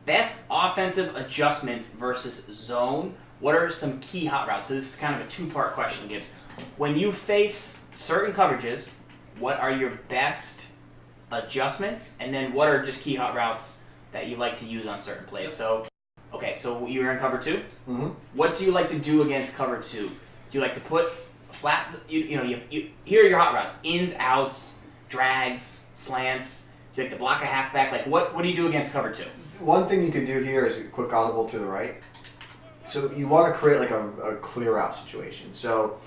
best offensive adjustments versus zone. What are some key hot routes? So this is kind of a two-part question, Gibbs. When you face certain coverages, what are your best adjustments? And then what are just key hot routes that you like to use on certain plays? So, okay, so you're in cover 2. Mm-hmm. What do you like to do against cover 2? Do you like to put flats? Here are your hot routes: ins, outs, drags, slants. Do you like to block a halfback? Like what do you do against cover 2? One thing you could do here is a quick audible to the right. So you want to create like a clear out situation. So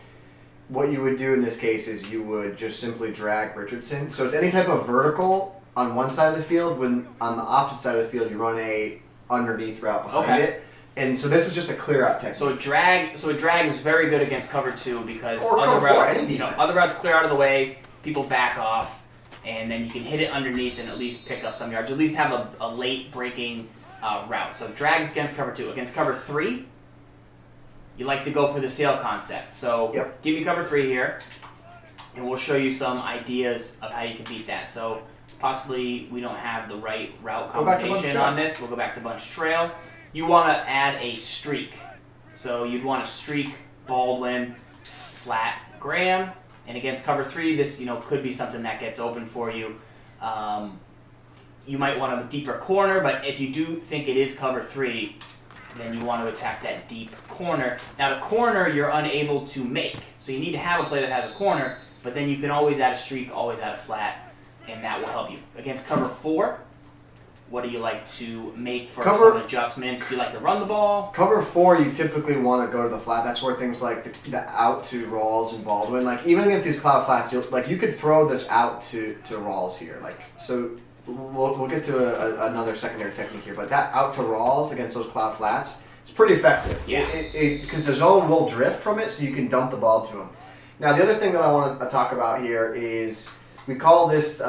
what you would do in this case is you would just simply drag Richardson. So it's any type of vertical on one side of the field. When on the opposite side of the field, you run a underneath route behind it. And so this is just a clear out technique. So a drag is very good against cover 2 because or other routes, defense. Other routes clear out of the way, people back off, and then you can hit it underneath and at least pick up some yards. At least have a late breaking route. So drags against cover 2. Against cover 3, you like to go for the sail concept. So give me cover 3 here, and we'll show you some ideas of how you can beat that. So possibly we don't have the right route combination on this. We'll go back to bunch trail. You want to add a streak. So you'd want to streak Baldwin, flat Graham, and against cover 3, this could be something that gets open for you. You might want a deeper corner, but if you do think it is cover 3, then you want to attack that deep corner. Now the corner you're unable to make, so you need to have a play that has a corner, but then you can always add a streak, always add a flat, and that will help you. Against cover 4, what do you like to make for some adjustments? Do you like to run the ball? Cover 4, you typically want to go to the flat. That's where things like the out to Rawls and Baldwin, like even against these cloud flats, you could throw this out to Rawls here. So we'll get to another secondary technique here, but that out to Rawls against those cloud flats, it's pretty effective. Yeah. Because the zone will drift from it, so you can dump the ball to him. Now the other thing that I want to talk about here is we call this.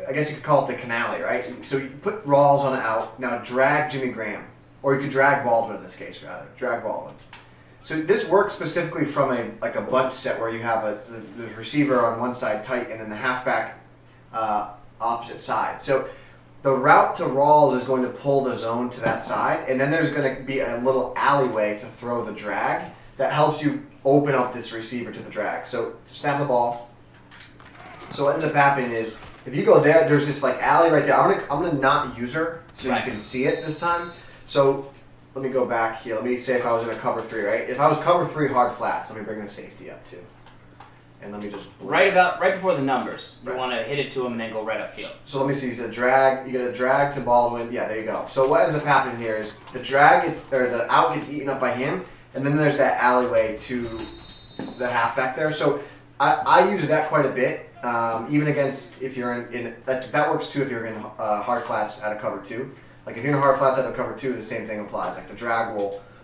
I guess you could call it the canale, right? So you put Rawls on the out. Now drag Jimmy Graham. Or you could drag Baldwin in this case, rather. Drag Baldwin. So this works specifically from a bunch set where you have the receiver on one side tight and then the halfback opposite side. So the route to Rawls is going to pull the zone to that side, and then there's going to be a little alleyway to throw the drag that helps you open up this receiver to the drag. So snap the ball. So what ends up happening is if you go there, there's this alley right there. I'm gonna not use her so you can see it this time. So let me go back here. Let me say if I was in a cover 3, right? If I was cover 3 hard flats, let me bring the safety up too. And let me just blitz. Right before the numbers. You want to hit it to him and then go right upfield. So let me see. So drag. You get a drag to Baldwin. Yeah, there you go. So what ends up happening here is the the out gets eaten up by him, and then there's that alleyway to the halfback there. So I use that quite a bit. Even against if you're in that works too if you're in hard flats out of cover 2. Like if you're in hard flats out of cover 2, the same thing applies. Like the drag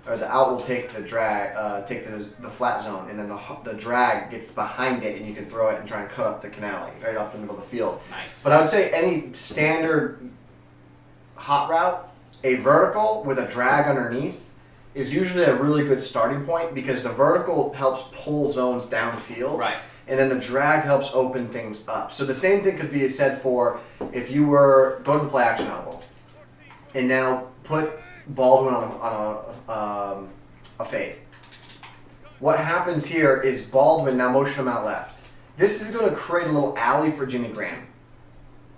the out will take the drag, take the flat zone, and then the drag gets behind it, and you can throw it and try and cut up the canale right up the middle of the field. Nice. But I would say any standard hot route, a vertical with a drag underneath is usually a really good starting point because the vertical helps pull zones downfield. Right. And then the drag helps open things up. So the same thing could be said for if you were go to the play action audible, and now put Baldwin on a fade. What happens here is Baldwin now motion him out left. This is going to create a little alley for Jimmy Graham.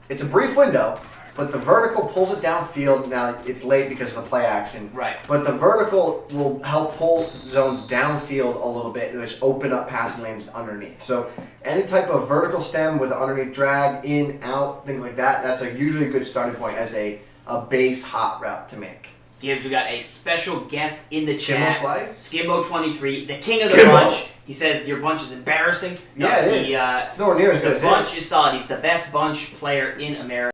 It's a brief window, but the vertical pulls it downfield. Now it's late because of the play action. Right. But the vertical will help pull zones downfield a little bit, and just open up passing lanes underneath. So any type of vertical stem with an underneath drag, in, out, things like that, that's usually a good starting point as a base hot route to make. Gibbs, we got a special guest in the chat. Skimbo23, the king of the bunch. He says your bunch is embarrassing. Yeah, it is. It's nowhere near as good as his. The bunch is solid. He's the best bunch player in America.